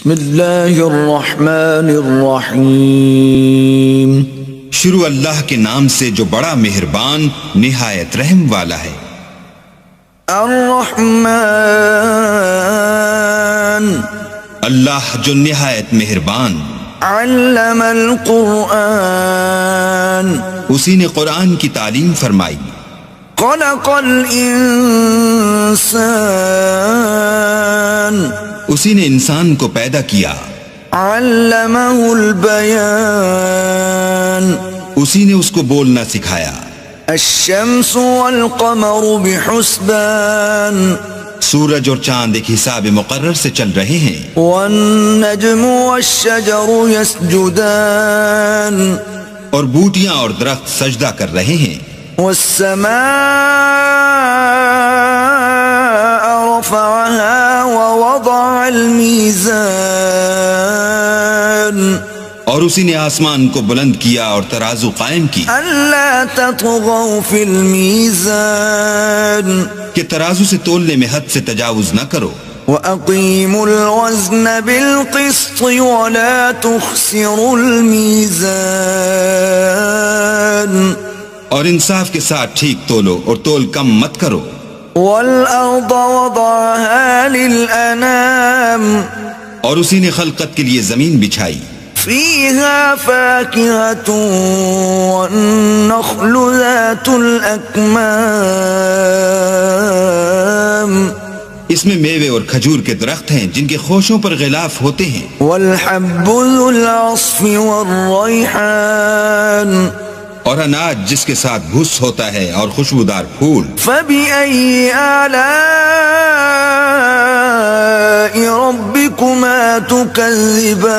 بسم اللہ الرحمن الرحیم شروع اللہ کے نام سے جو بڑا مہربان نہایت رحم والا ہے۔ الرحمن اللہ جو نہایت مہربان، علم القرآن اسی نے قرآن کی تعلیم فرمائی، خلق الانسان اسی نے انسان کو پیدا کیا، علمہ البیان اسی نے اس کو بولنا سکھایا، الشمس والقمر بحسبان سورج اور چاند ایک حساب مقرر سے چل رہے ہیں، والنجم والشجر يسجدان اور بوٹیاں اور درخت سجدہ کر رہے ہیں، والسماء رفعها ووضع الميزان اور اسی نے آسمان کو بلند کیا اور ترازو قائم کی ألا تطغوا في الميزان کہ ترازو سے تولنے میں حد سے تجاوز نہ کرو، وَأَقِيمُوا الْوَزْنَ بِالْقِسْطِ وَلَا تُخْسِرُوا الْمِيزَانَ اور انصاف کے ساتھ ٹھیک تولو اور تول کم مت کرو، وَالْأَرْضَ وَضَعَهَا لِلْأَنَامِ اور اسی نے خلقت کے لیے زمین بچھائی، فِيهَا فَاكِهَةٌ وَالنَّخْلُ ذَاتُ الْأَكْمَامِ اس میں میوے اور کھجور کے درخت ہیں جن کے خوشوں پر غلاف ہوتے ہیں، وَالْحَبُّ ذُو الْعَصْفِ وَالرَّيْحَانِ اور اناج جس کے ساتھ بھس ہوتا ہے اور خوشبودار پھول، فَبِأَيِّ آلَاءِ رَبِّكُمَا تُكَذِّبَانِ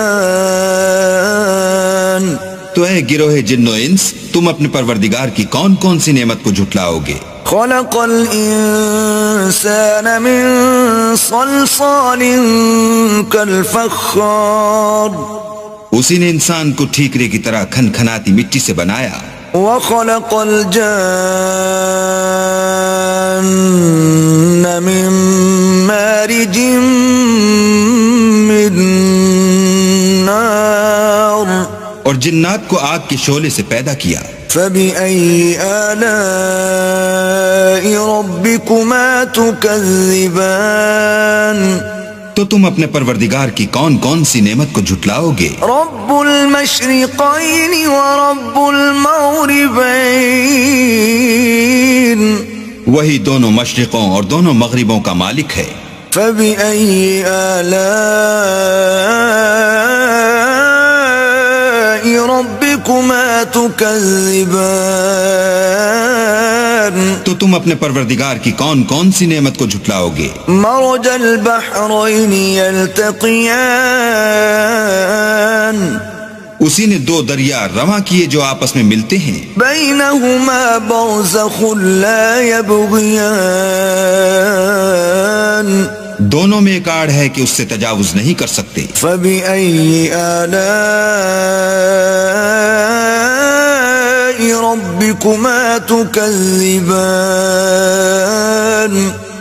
تو اے گروہ جن و انس، تم اپنے پروردگار کی کون کون سی نعمت کو جھٹلاؤ گے؟ خَلَقَ الْإِنسَانَ مِنْ صَلْصَالٍ كَالْفَخَّارِ اسی نے انسان کو ٹھیکرے کی طرح کھن کھناتی مٹی سے بنایا، وَخَلَقَ الْجَانَّ مِنْ مَارِجٍ مِّن نَّارٍ اور جنات کو آگ کے شعلے سے پیدا کیا، فَبِأَيِّ آلَاءِ رَبِّكُمَا تُكَذِّبَانِ تو تم اپنے پروردگار کی کون کون سی نعمت کو جھٹلاؤ گے؟ رب المشرقین ورب المغربین وہی دونوں مشرقوں اور دونوں مغربوں کا مالک ہے، فبأي آلاء ربكما تكذبان تو تم اپنے پروردگار کی کون کون سی نعمت کو جھٹلاؤ گے؟ مرج البحرين يلتقيان اسی نے دو دریا رواں کیے جو آپس میں ملتے ہیں، بينهما برزخ لا يبغيان دونوں میں ایک آڑ ہے کہ اس سے تجاوز نہیں کر سکتے، فبأي آلاء ربكما تكذبان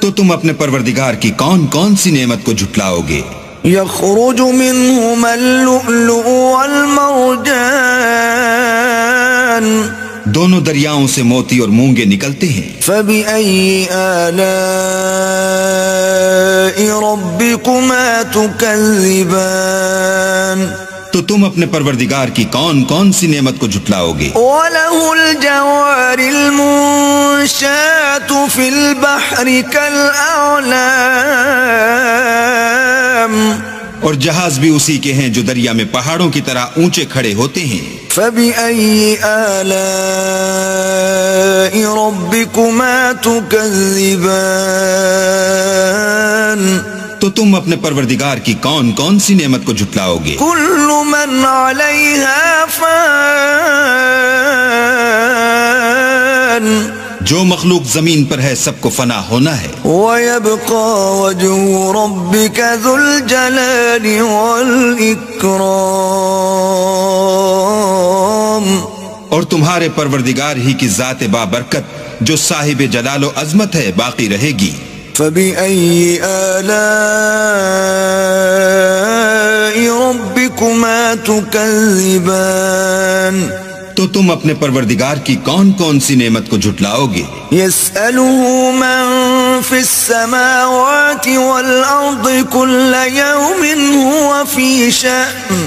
تو تم اپنے پروردگار کی کون کون سی نعمت کو جھٹلاؤ گے؟ يخرج منهما اللؤلؤ والمرجان دونوں دریاؤں سے موتی اور مونگے نکلتے ہیں، فبأي آلاء ربكما تكذبان تو تم اپنے پروردگار کی کون کون سی نعمت کو جھٹلاؤ گے؟ وله الجوار المنشآت في البحر كالأعلام اور جہاز بھی اسی کے ہیں جو دریا میں پہاڑوں کی طرح اونچے کھڑے ہوتے ہیں، فبأي آلاء ربكما تكذبان تو تم اپنے پروردگار کی کون کون سی نعمت کو جھٹلاؤ گے؟ كل من عليها فان جو مخلوق زمین پر ہے سب کو فنا ہونا ہے، ويبقى وجه ربك ذو الجلال والإكرام اور تمہارے پروردگار ہی کی ذات بابرکت جو صاحب جلال و عظمت ہے باقی رہے گی، فبأي آلاء ربكما تكذبان تو تم اپنے پروردگار کی کون کون سی نعمت کو جھٹلاؤ گے؟ يسأله من في السماوات والأرض كل يوم هو في شأن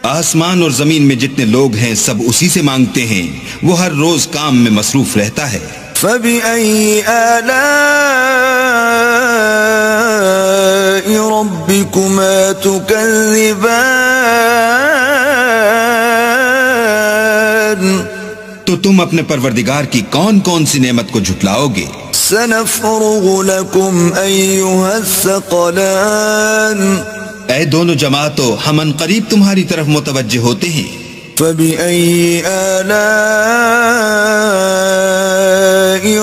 آسمان اور زمین میں جتنے لوگ ہیں سب اسی سے مانگتے ہیں، وہ ہر روز کام میں مصروف رہتا ہے۔ فبأي آلاء ربكما تكذبان تو تم اپنے پروردگار کی کون کون سی نعمت کو جھٹلاؤ گے؟ سنفرغ لكم أيها الثقلان اے دونوں جماعتوں، ہم ان قریب تمہاری طرف متوجہ ہوتے ہیں۔ فبأي آلاء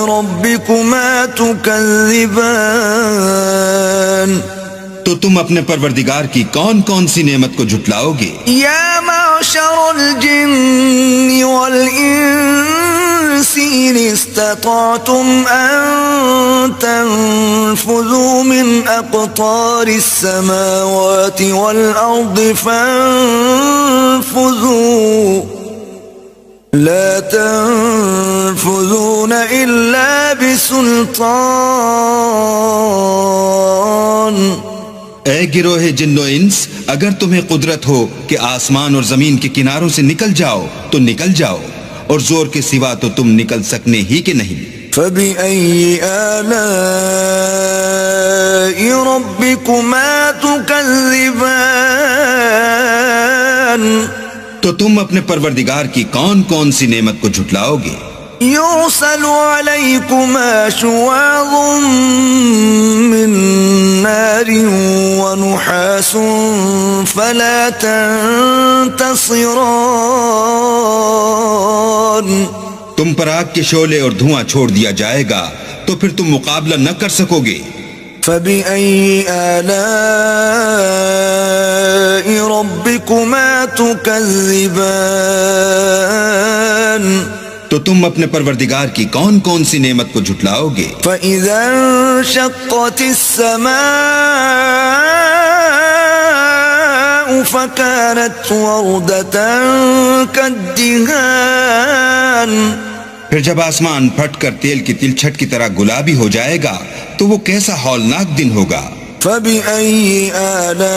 ربكما تكذبان تو تم اپنے پروردگار کی کون کون سی نعمت کو جھٹلاؤ گے؟ يا معشر الجن والإنس إن استطعتم أن تنفذوا من أقطار السماوات والأرض فانفذوا لا تنفذون إلا بسلطان اے گروہ جن و انس، اگر تمہیں قدرت ہو کہ آسمان اور زمین کے کناروں سے نکل جاؤ تو نکل جاؤ، اور زور کے سوا تو تم نکل سکنے ہی کہ نہیں۔ فبأي آلاء ربكما تكذبان تو تم اپنے پروردگار کی کون کون سی نعمت کو جھٹلاؤ گے؟ يرسل عليكما شواظ من نار ونحاس فلا تنتصران تم پر آگ کے شعلے اور دھواں چھوڑ دیا جائے گا تو پھر تم مقابلہ نہ کر سکو گے۔ فبأي آلاء ربكما تكذبان تو تم اپنے پروردگار کی کون کون سی نعمت کو جھٹلاؤ گے؟ فإذا انشقت السماء فكانت وردة كالدهان پھر جب آسمان پھٹ کر تیل کی تلچھٹ کی طرح گلابی ہو جائے گا تو وہ کیسا ہولناک دن ہوگا۔ فبأي آلاء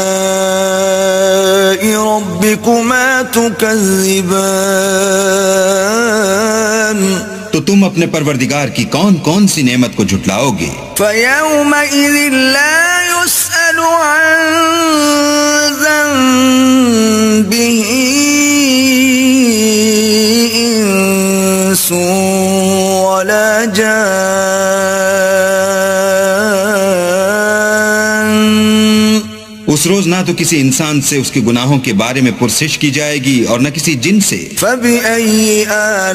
ربكما تكذبان تو تم اپنے پروردگار کی کون کون سی نعمت کو جھٹلاؤ گے؟ فيومئذ لا يسأل عن ذنبه إنس ولا جان اس روز نہ تو کسی انسان سے اس کے گناہوں کے بارے میں پرسش کی جائے گی اور نہ کسی جن سے۔ فبأي آلاء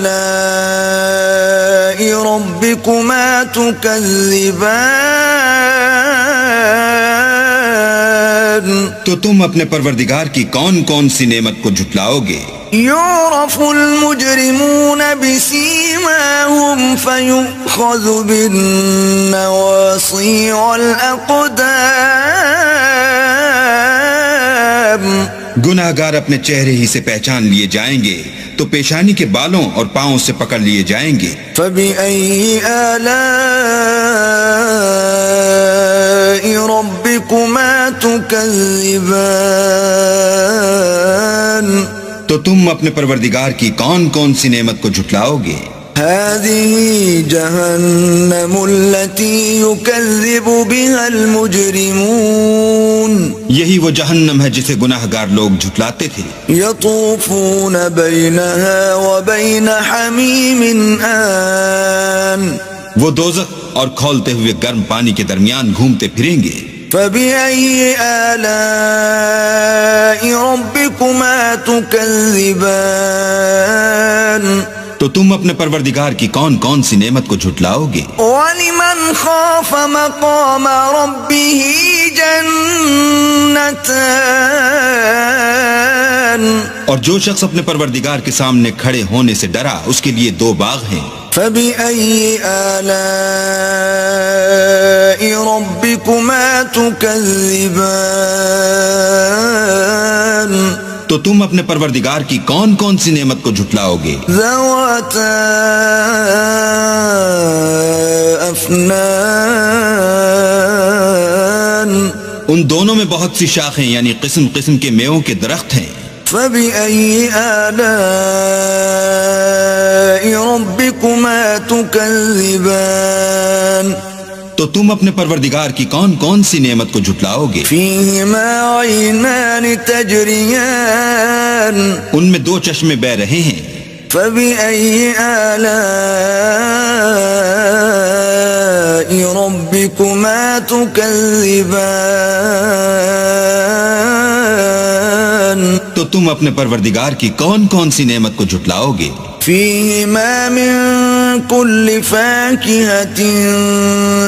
ربكما تكذبان تو تم اپنے پروردگار کی کون کون سی نعمت کو جھٹلاؤ گے؟ يعرف المجرمون بسيماهم فيؤخذ بالنواصي والأقدام گناہ گار اپنے چہرے ہی سے پہچان لیے جائیں گے تو پیشانی کے بالوں اور پاؤں سے پکڑ لیے جائیں گے۔ فبأي آلاء ربكما تكذبان تو تم اپنے پروردگار کی کون کون سی نعمت کو جھٹلاؤ گے؟ هذه جهنم التي يكذب بها المجرمون یہی وہ جہنم ہے جسے گناہ گار لوگ جھٹلاتے تھے۔ يطوفون بينها وبين حميم آن وہ دوزخ اور کھولتے ہوئے گرم پانی کے درمیان گھومتے پھریں گے۔ فبأي آلاء ربكما تكذبان تو تم اپنے پروردگار کی کون کون سی نعمت کو جھٹلاؤ گے؟ ولمن خاف مقام ربه جنتان اور جو شخص اپنے پروردگار کے سامنے کھڑے ہونے سے ڈرا اس کے لیے دو باغ ہیں۔ فبأي آلاء ربكما تكذبان تو تم اپنے پروردگار کی کون کون سی نعمت کو جھٹلاؤ گے؟ ذواتا افنان ان دونوں میں بہت سی شاخیں یعنی قسم قسم کے میووں کے درخت ہیں۔ فبأي آلاء ربكما تكذبان تو تم اپنے پروردگار کی کون کون سی نعمت کو جھٹلاؤ گے؟ فيهما عينان تجريان ان میں دو چشمے بہہ رہے ہیں۔ فبأي آلاء ربكما تكذبان تو تم اپنے پروردگار کی کون کون سی نعمت کو جھٹلاؤ گے؟ فيهما من كل فاكهة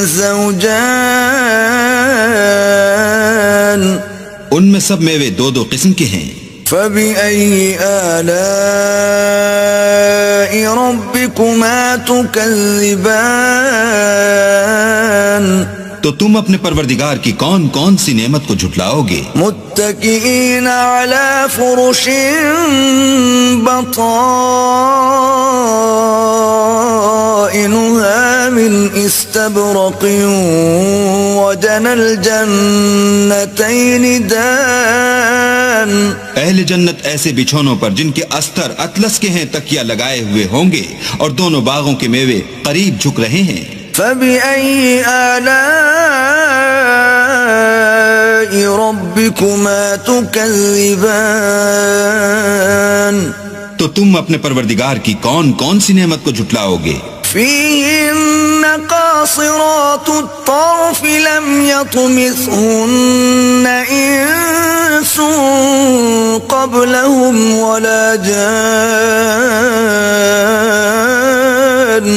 زوجان ان میں سب میوے دو دو قسم کے ہیں۔ فبأي آلاء ربكما تكذبان تو تم اپنے پروردگار کی کون کون سی نعمت کو جھٹلاؤ گے؟ متكئين على فرش بطائنها من استبرق وجنى الجنتين دان اہل جنت ایسے بچھونوں پر جن کے استر اطلس کے ہیں تکیہ لگائے ہوئے ہوں گے اور دونوں باغوں کے میوے قریب جھک رہے ہیں۔ فبأي آلاء ربكما تكذبان تو تم اپنے پروردگار کی کون کون سی نعمت کو جھٹلاؤ گے؟ فيهن قاصرات الطرف لم يطمثهن إنس قبلهم ولا جان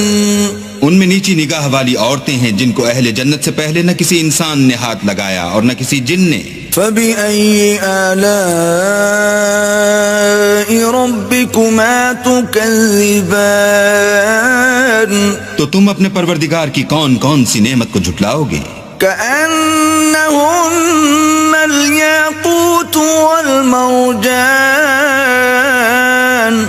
ان میں نیچی نگاہ والی عورتیں ہیں جن کو اہل جنت سے پہلے نہ کسی انسان نے ہاتھ لگایا اور نہ کسی جن نے۔ فبأي آلاء ربكما تكذبان تو تم اپنے پروردگار کی کون کون سی نعمت کو جھٹلاؤ گے؟ كأنهن الياقوت والمرجان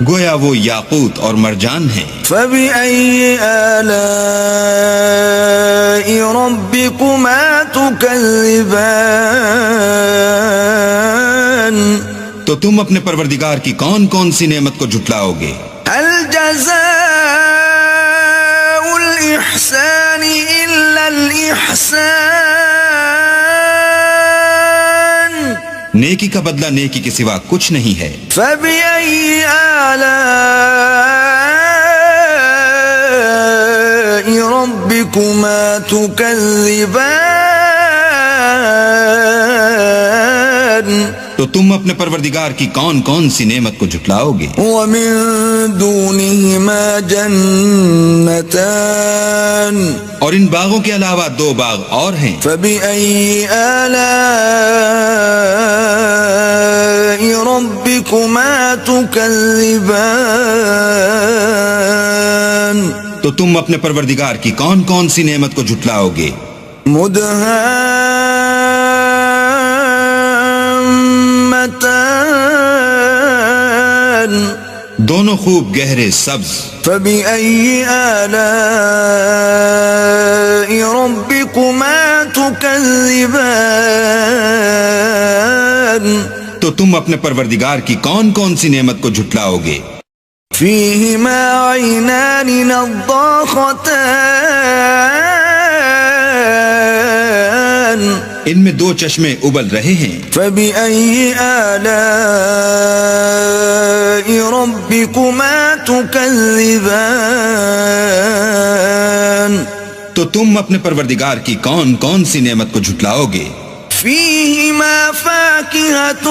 گویا وہ یاقوت اور مرجان ہیں۔ فبأي آلاء ربكما تكذبان تو تم اپنے پروردگار کی کون کون سی نعمت کو جھٹلاؤ گے؟ هل جزاء الإحسان إلا الإحسان نیکی کا بدلہ نیکی کے سوا کچھ نہیں ہے۔ فبأي آلاء ربكما تكذبان تو تم اپنے پروردگار کی کون کون سی نعمت کو جھٹلاؤ گے؟ ومن دونهما جنتان اور ان باغوں کے علاوہ دو باغ اور ہیں۔ فبأي آلاء ربكما تكذبان تو تم اپنے پروردگار کی کون کون سی نعمت کو جھٹلاؤ گے؟ مدهامتان دونوں خوب گہرے سبز۔ فبأي آلاء ربكما تكذبان تو تم اپنے پروردگار کی کون کون سی نعمت کو جھٹلاؤ گے؟ فيهما عينان نضاختان ان میں دو چشمے ابل رہے ہیں۔ فبأي آلاء ربكما تكذبان تو تم اپنے پروردگار کی کون کون سی نعمت کو جھٹلاؤ گے؟ فيهما فاكهة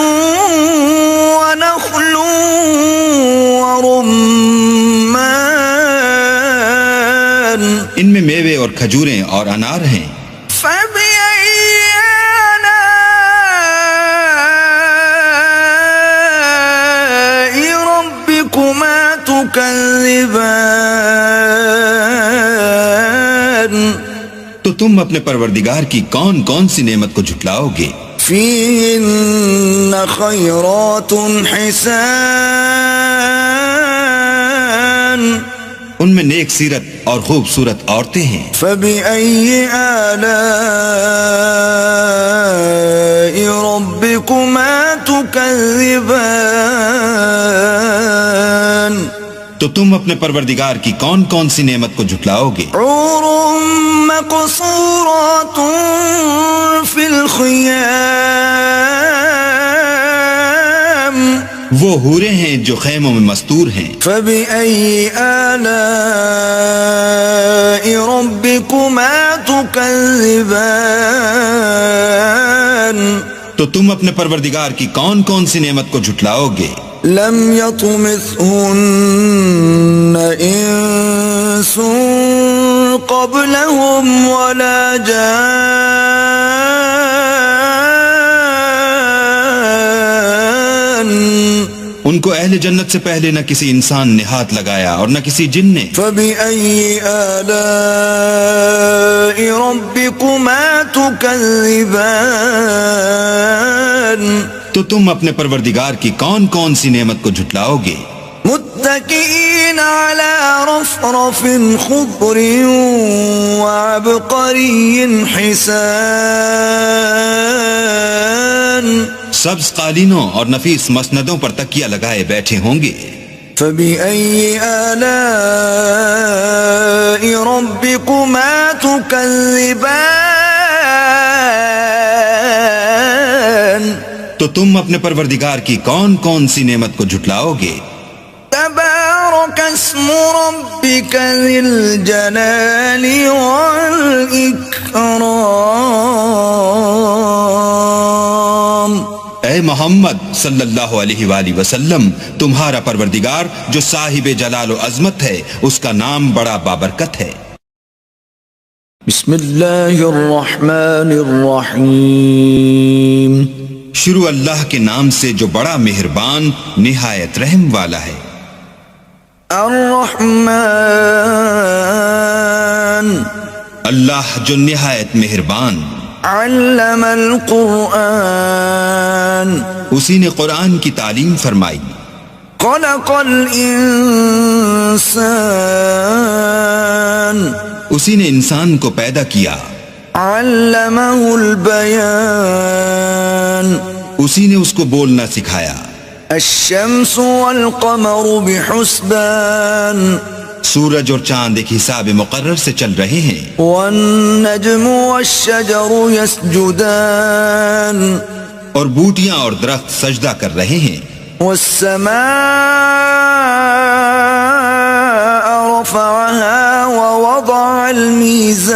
ونخل ورمان ان میں میوے اور کھجوریں اور انار ہیں۔ فبأي آلاء ربكما تكذبان تو تم اپنے پروردگار کی کون کون سی نعمت کو جھٹلاؤ گے؟ فيهن خيرات حسان ان میں نیک سیرت اور خوبصورت عورتیں ہیں. فبأي آلاء ربكما تكذبان تو تم اپنے پروردگار کی کون کون سی نعمت کو جھٹلاؤ گے؟ حور مقصورات في الخيام وہ حوریں ہیں جو خیموں میں مستور ہیں. فبأي آلاء ربكما تكذبان تو تم اپنے پروردگار کی کون کون سی نعمت کو جھٹلاؤ گے؟ لم يطمثهن انس قبلهم ولا جان ان کو اہل جنت سے پہلے نہ کسی انسان نے ہاتھ لگایا اور نہ کسی جن نے. فبأي آلاء ربكما تكذبان تو تم اپنے پروردگار کی کون کون سی نعمت کو جھٹلاؤ گے؟ متكئين على رفرف خضر وعبقري حسان سبز قالینوں اور نفیس مسندوں پر تکیہ لگائے بیٹھے ہوں گے. فبأي آلاء ربكما تكذبان تو تم اپنے پروردگار کی کون کون سی نعمت کو جھٹلاؤ گے؟ تبارك اسم ربك ذي الجلال والإكرام اے محمد صلی اللہ علیہ وآلہ وسلم، تمہارا پروردگار جو صاحب جلال و عظمت ہے، اس کا نام بڑا بابرکت ہے. بسم اللہ الرحمن الرحیم شروع اللہ کے نام سے جو بڑا مہربان نہایت رحم والا ہے. الرحمن اللہ جو نہایت مہربان. علم القرآن اسی نے قرآن کی تعلیم فرمائی. خلق الانسان اسی نے انسان کو پیدا کیا. علمہ البیان اسی نے اس کو بولنا سکھایا. الشمس والقمر بحسبان سورج اور چاند ایک حساب مقرر سے چل رہے ہیں. والنجم والشجر يسجدان اور بوٹیاں اور درخت سجدہ کر رہے ہیں. والسماء رفعها ووضع الميزان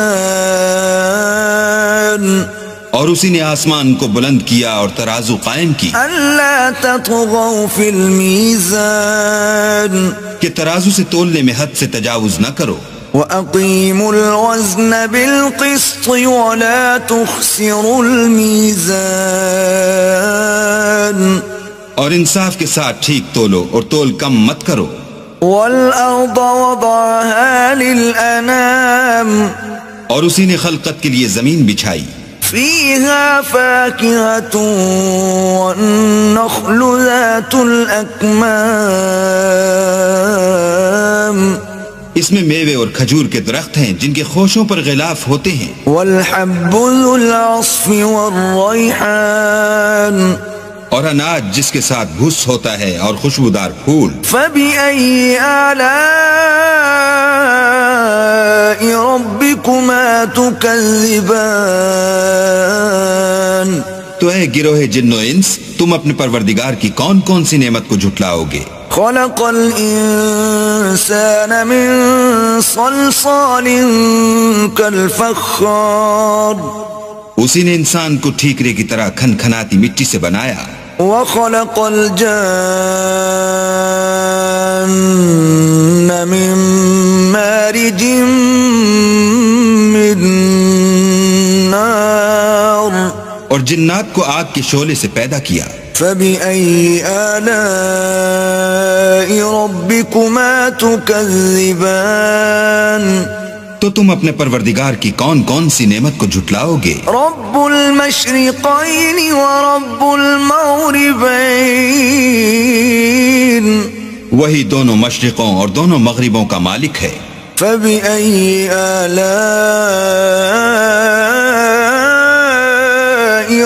اور اسی نے آسمان کو بلند کیا اور ترازو قائم کی. ألا تطغوا في الميزان کہ ترازو سے تولنے میں حد سے تجاوز نہ کرو. وَأَقِيمُوا الْوَزْنَ بِالْقِسْطِ وَلَا تُخْسِرُوا الْمِيزَانَ اور انصاف کے ساتھ ٹھیک تولو اور تول کم مت کرو. وَالْأَرْضَ وَضَعَهَا لِلْأَنَامِ اور اسی نے خلقت کے لیے زمین بچھائی. فِيهَا فَاكِهَةٌ وَالنَّخْلُ ذَاتُ الْأَكْمَامِ اس میں میوے اور کھجور کے درخت ہیں جن کے خوشوں پر غلاف ہوتے ہیں. وَالْحَبُّ ذُو الْعَصْفِ وَالرَّيْحَانِ اور اناج جس کے ساتھ بھس ہوتا ہے اور خوشبودار پھول. فَبِأَيِّ آلَاءِ رَبِّكُمَا تُكَذِّبَانِ تو اے گروہ جن و انس، تم اپنے پروردگار کی کون کون سی نعمت کو جھٹلاؤ گے؟ خلق الانسان من صلصال كالفخار اسی نے انسان کو ٹھیکرے کی طرح کھنکھناتی مٹی سے بنایا. وخلق الجان من مارج من نار اور جنات کو آگ کے شعلے سے پیدا کیا. فبأي آلاء ربكما تكذبان تو تم اپنے پروردگار کی کون کون سی نعمت کو جھٹلاؤ گے؟ رب المشرقین ورب المغربین، وہی دونوں مشرقوں اور دونوں مغربوں کا مالک ہے۔ فبأي آلاء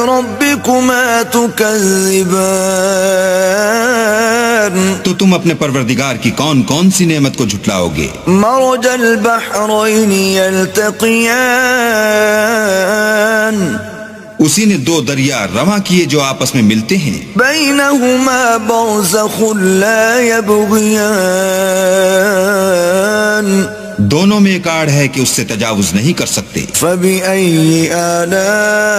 ربكما تكذبان، تو تم اپنے پروردگار کی کون کون سی نعمت کو جھٹلاؤ گے؟ مرج البحرين يلتقيان، اسی نے دو دریا رواں کیے جو آپس میں ملتے ہیں، بينهما برزخ لا يبغيان، دونوں میں ایک آڑ ہے کہ اس سے تجاوز نہیں کر سکتے۔ فبأي آلاء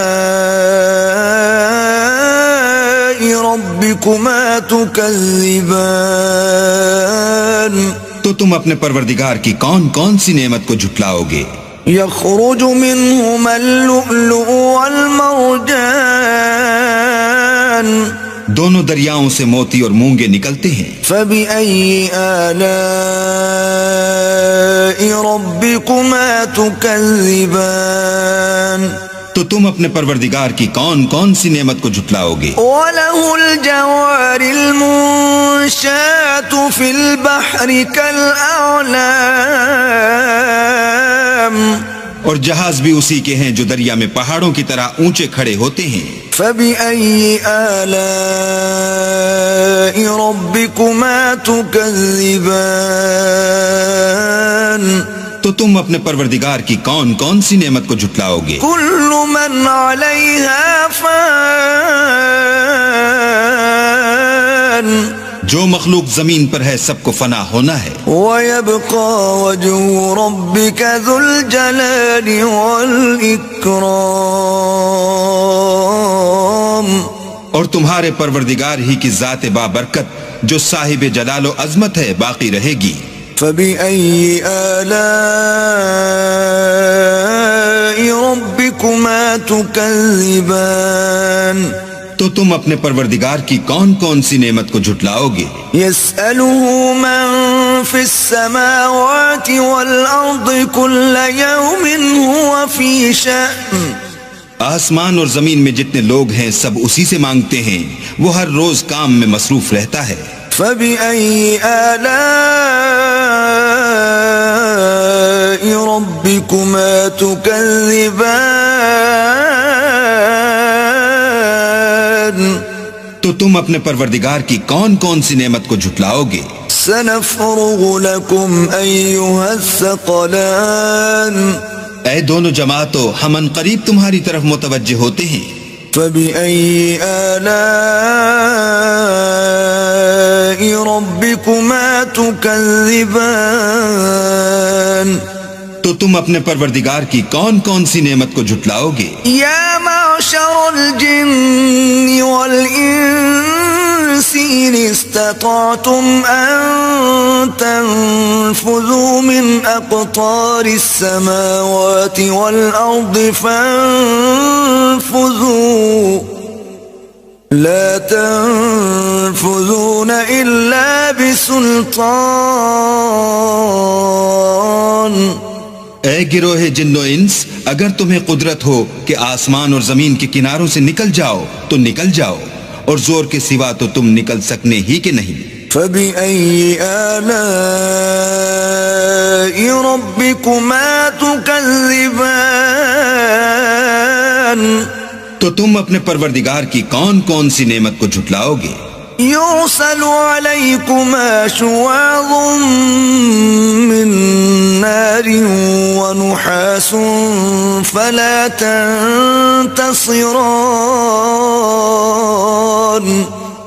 ربكما تكذبان، تو تم اپنے پروردگار کی کون کون سی نعمت کو جھٹلاؤ گے؟ يخرج منهما اللؤلؤ والمرجان، دونوں دریاؤں سے موتی اور مونگے نکلتے ہیں۔ فبأي آلاء ربكما تكذبان، تو تم اپنے پروردگار کی کون کون سی نعمت کو جھٹلاؤ گے؟ وله الجوار المنشآت في البحر كالأعلام، اور جہاز بھی اسی کے ہیں جو دریا میں پہاڑوں کی طرح اونچے کھڑے ہوتے ہیں۔ فبأي آلاء ربكما تكذبان، تو تم اپنے پروردگار کی کون کون سی نعمت کو جھٹلاؤ گے؟ كل من عليها فان، جو مخلوق زمین پر ہے سب کو فنا ہونا ہے، ويبقى وجه ربك ذو الجلال والإكرام، اور تمہارے پروردگار ہی کی ذات بابرکت جو صاحب جلال و عظمت ہے باقی رہے گی۔ فبأي آلاء ربكما تكذبان، تو تم اپنے پروردگار کی کون کون سی نعمت کو جھٹلاؤ گے؟ يسأله من في السماوات والأرض كل يوم هو في شأن، آسمان اور زمین میں جتنے لوگ ہیں سب اسی سے مانگتے ہیں، وہ ہر روز کام میں مصروف رہتا ہے۔ فبأي آلاء ربكما تكذبان، تو تم اپنے پروردگار کی کون کون سی نعمت کو جھٹلاؤ گے؟ سنفرغ لكم أيها الثقلان، اے دونوں جماعتوں، ہم ان قریب تمہاری طرف متوجہ ہوتے ہیں۔ فبأي آلاء ربكما تكذبان، تو تم اپنے پروردگار کی کون کون سی نعمت کو جھٹلاؤ گے؟ يا معشر الجن والإنس إن استطعتم أن تنفذوا من أقطار السماوات والأرض فانفذوا لا تنفذون إلا بسلطان، اے گروہ جن و انس، اگر تمہیں قدرت ہو کہ آسمان اور زمین کے کناروں سے نکل جاؤ تو نکل جاؤ، اور زور کے سوا تو تم نکل سکنے ہی کہ نہیں۔ فبأي آلاء ربكما تكذبان، تو تم اپنے پروردگار کی کون کون سی نعمت کو جھٹلاؤ گے؟ يرسل عليكما شواظ من نار ونحاس فلا تنتصران،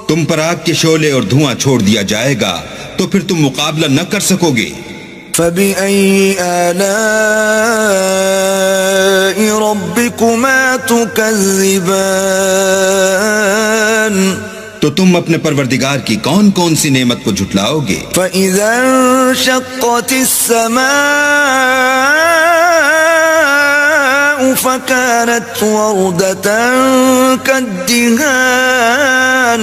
تم پر آگ کے شعلے اور دھواں چھوڑ دیا جائے گا تو پھر تم مقابلہ نہ کر سکو گے۔ فبأي آلاء ربكما تكذبان، تو تم اپنے پروردگار کی کون کون سی نعمت کو جھٹلاؤ گے؟ فإذا انشقت السماء فكانت وردة كالدهان،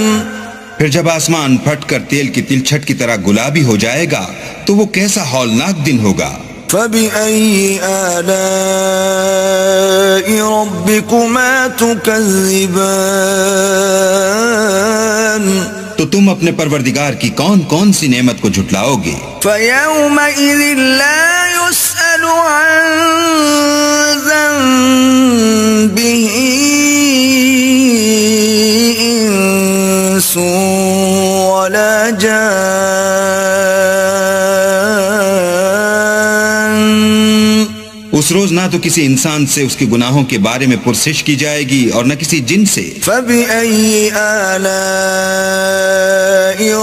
پھر جب آسمان پھٹ کر تیل کی تلچھٹ کی طرح گلابی ہو جائے گا تو وہ کیسا ہولناک دن ہوگا۔ فبأي آلاء ربكما تكذبان تو تم اپنے پروردگار کی کون کون سی نعمت کو جھٹلاؤ گے؟ فيومئذ لا يسأل عن ذنبه إنس ولا جان اس روز نہ تو کسی انسان سے اس کے گناہوں کے بارے میں پرسش کی جائے گی اور نہ کسی جن سے۔ فبأي آلاء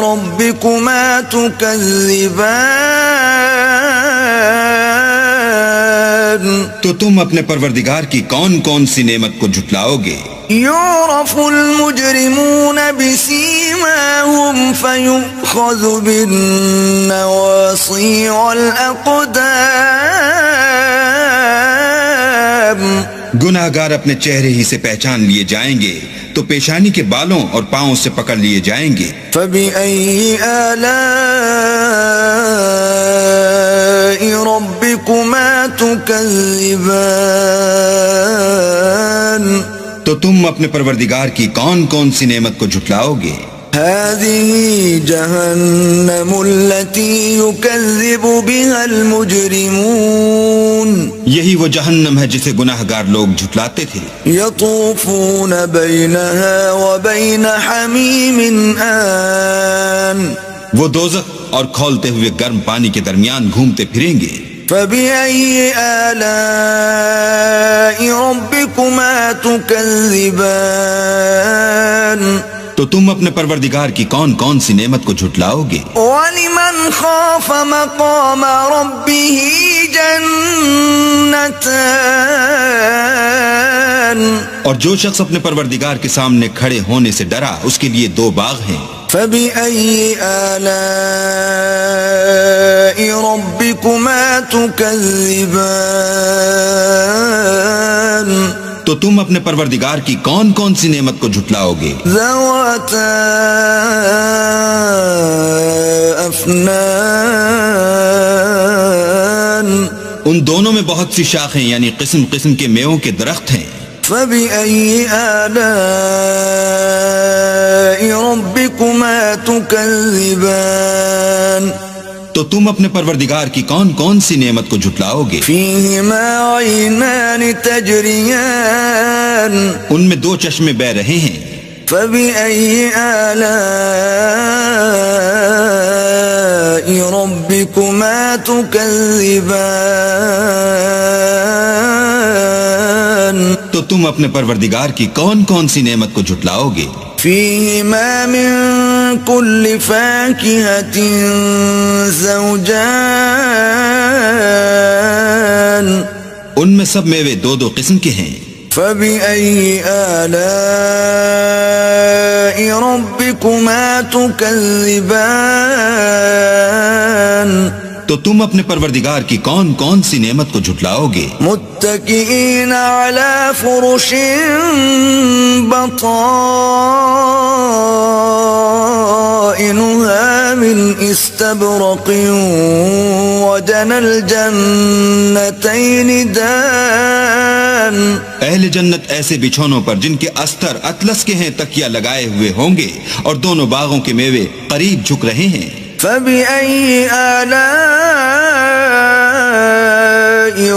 ربكما تكذبان تو تم اپنے پروردگار کی کون کون سی نعمت کو جھٹلاؤ گے؟ يعرف المجرمون بسيماهم فيؤخذ بالنواصي والأقدام گناہگار اپنے چہرے ہی سے پہچان لیے جائیں گے تو پیشانی کے بالوں اور پاؤں سے پکڑ لیے جائیں گے۔ فبأي آلاء ربكما تكذبان تو تم اپنے پروردگار کی کون کون سی نعمت کو جھٹلاؤ گے؟ هذه جهنم التي يكذب بها المجرمون یہی وہ جہنم ہے جسے گناہگار لوگ جھٹلاتے تھے۔ يطوفون بينها وبين حميم آن وہ دوزخ اور کھولتے ہوئے گرم پانی کے درمیان گھومتے پھریں گے۔ فبأي آلاء ربكما تكذبان تو تم اپنے پروردگار کی کون کون سی نعمت کو جھٹلاؤ گے؟ ولمن خاف مقام ربه جنتان اور جو شخص اپنے پروردگار کے سامنے کھڑے ہونے سے ڈرا اس کے لیے دو باغ ہیں۔ فبأي آلاء ربكما تكذبان تو تم اپنے پروردگار کی کون کون سی نعمت کو جھٹلاؤ گے؟ ذواتا افنان ان دونوں میں بہت سی شاخیں یعنی قسم قسم کے میووں کے درخت ہیں۔ فبأي آلاء ربكما تكذبان تو تم اپنے پروردگار کی کون کون سی نعمت کو جھٹلاؤ گے؟ فيهما عينان تجريان ان میں دو چشمے بہ رہے ہیں۔ فبأي آلاء ربكما تكذبان تو تم اپنے پروردگار کی کون کون سی نعمت کو جھٹلاؤ گے؟ فيهما من كل فاكهة زوجان ان میں سب میوے دو دو قسم کے ہیں۔ فبأي آلاء ربكما تكذبان تو تم اپنے پروردگار کی کون کون سی نعمت کو جھٹلاؤ گے؟ متكئين على فرش بطائنها من استبرق وجنى الجنتين دان اہل جنت ایسے بچھونوں پر جن کے استر اطلس کے ہیں تکیہ لگائے ہوئے ہوں گے اور دونوں باغوں کے میوے قریب جھک رہے ہیں۔ فبأي آلاء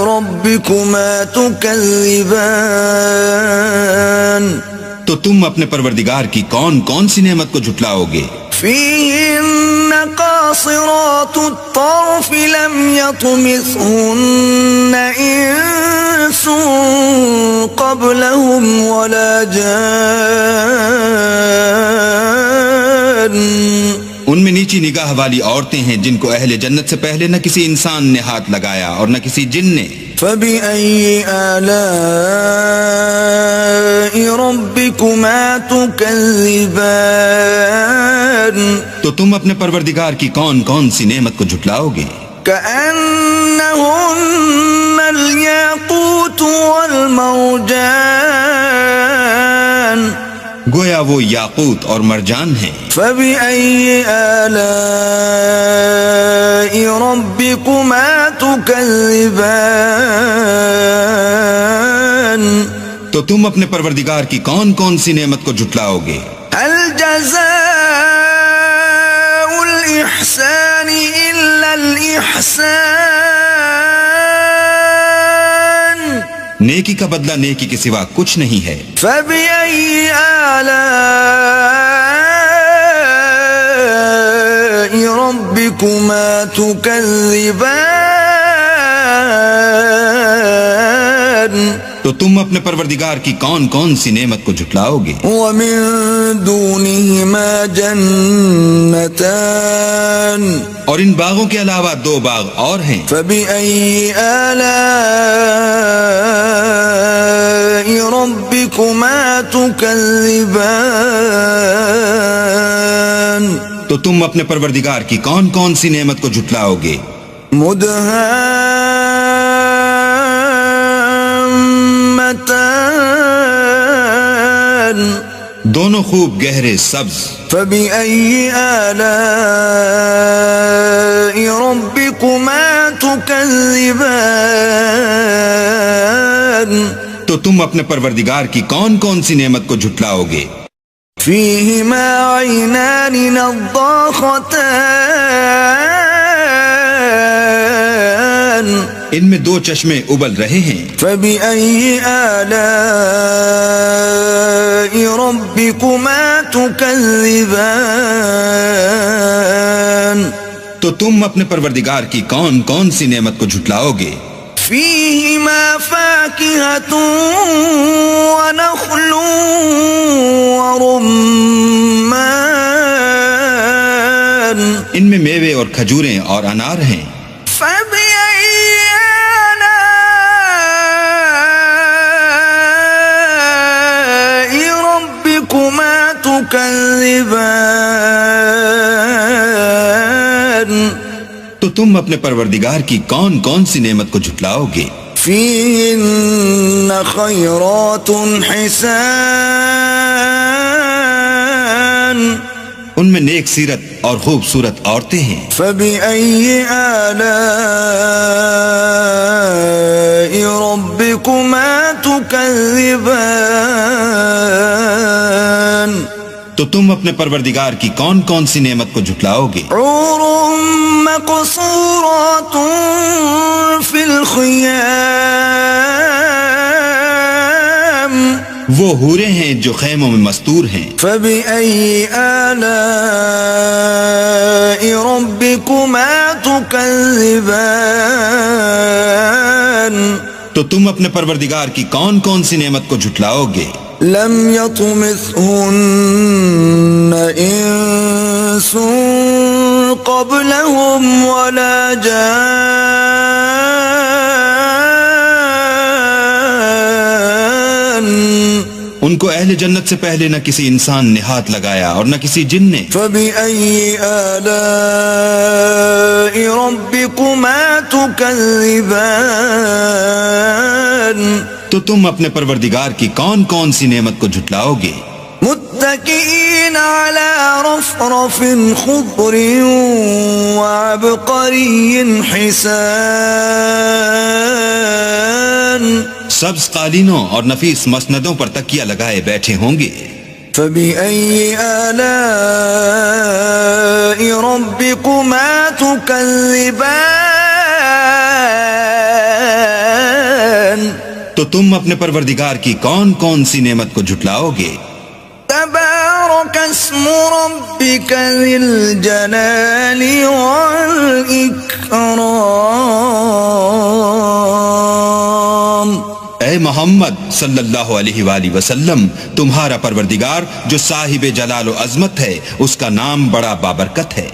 ربكما تكذبان تو تم اپنے پروردگار کی کون کون سی نعمت کو جھٹلاؤ گے؟ فيهن قاصرات الطرف لم يطمثهن إنس قبلهم ولا جان ان میں نیچی نگاہ والی عورتیں ہیں جن کو اہل جنت سے پہلے نہ کسی انسان نے ہاتھ لگایا اور نہ کسی جن نے۔ فبأي آلاء ربكما تكذبان تو تم اپنے پروردگار کی کون کون سی نعمت کو جھٹلاؤ گے؟ كأنهن الياقوت والمرجان گویا وہ یاقوت اور مرجان ہیں۔ فبأي آلاء ربكما تكذبان تو تم اپنے پروردگار کی کون کون سی نعمت کو جھٹلاؤ گے؟ هل جزاء الإحسان إلا الإحسان نیکی کا بدلہ نیکی کے سوا کچھ نہیں ہے۔ فبأي آلاء ربكما تكذبان تو تم اپنے پروردگار کی کون کون سی نعمت کو جھٹلاؤ گے؟ ومن دونهما جنتان اور ان باغوں کے علاوہ دو باغ اور ہیں۔ فبأي آلاء ربكما تكذبان تو تم اپنے پروردگار کی کون کون سی نعمت کو جھٹلاؤ گے؟ مدهامتان دونوں خوب گہرے سبز۔ فبأي آلاء ربكما تكذبان تو تم اپنے پروردگار کی کون کون سی نعمت کو جھٹلاؤ گے؟ فيهما عينان نضاختان ان میں دو چشمے ابل رہے ہیں۔ فبأي آلاء ربكما تكذبان تو تم اپنے پروردگار کی کون کون سی نعمت کو جھٹلاؤ گے؟ فيهما فاكهة ونخل ورمان ان میں میوے اور کھجوریں اور انار ہیں۔ فبأي آلاء ربكما تكذبان تو تم اپنے پروردگار کی کون کون سی نعمت کو جھٹلاؤ گے؟ فيهن خيرات حسان ان میں نیک سیرت اور خوبصورت عورتیں ہیں۔ فبأي آلاء ربكما تكذبان تو تم اپنے پروردگار کی کون کون سی نعمت کو جھٹلاؤ گے؟ حور مقصورات في الخيام وہ حوریں ہیں جو خیموں میں مستور ہیں۔ فبأي آلاء ربكما تكذبان تو تم اپنے پروردگار کی کون کون سی نعمت کو جھٹلاؤ گے؟ لم يطمثهن انس قبلهم ولا جان ان کو اہل جنت سے پہلے نہ کسی انسان نے ہاتھ لگایا اور نہ کسی جن نے۔ فبأي آلاء ربكما تكذبان تو تم اپنے پروردگار کی کون کون سی نعمت کو جھٹلاؤ گے؟ متكئين على رفرف خضر وعبقري حسان سبز قالینوں اور نفیس مسندوں پر تکیہ لگائے بیٹھے ہوں گے۔ فبأي آلاء ربكما تكذبان تو تم اپنے پروردگار کی کون کون سی نعمت کو جھٹلاؤ گے؟ تبارك اسم ربك ذي الجلال والإكرام اے محمد صلی اللہ علیہ وآلہ وسلم، تمہارا پروردگار جو صاحب جلال و عظمت ہے، اس کا نام بڑا بابرکت ہے۔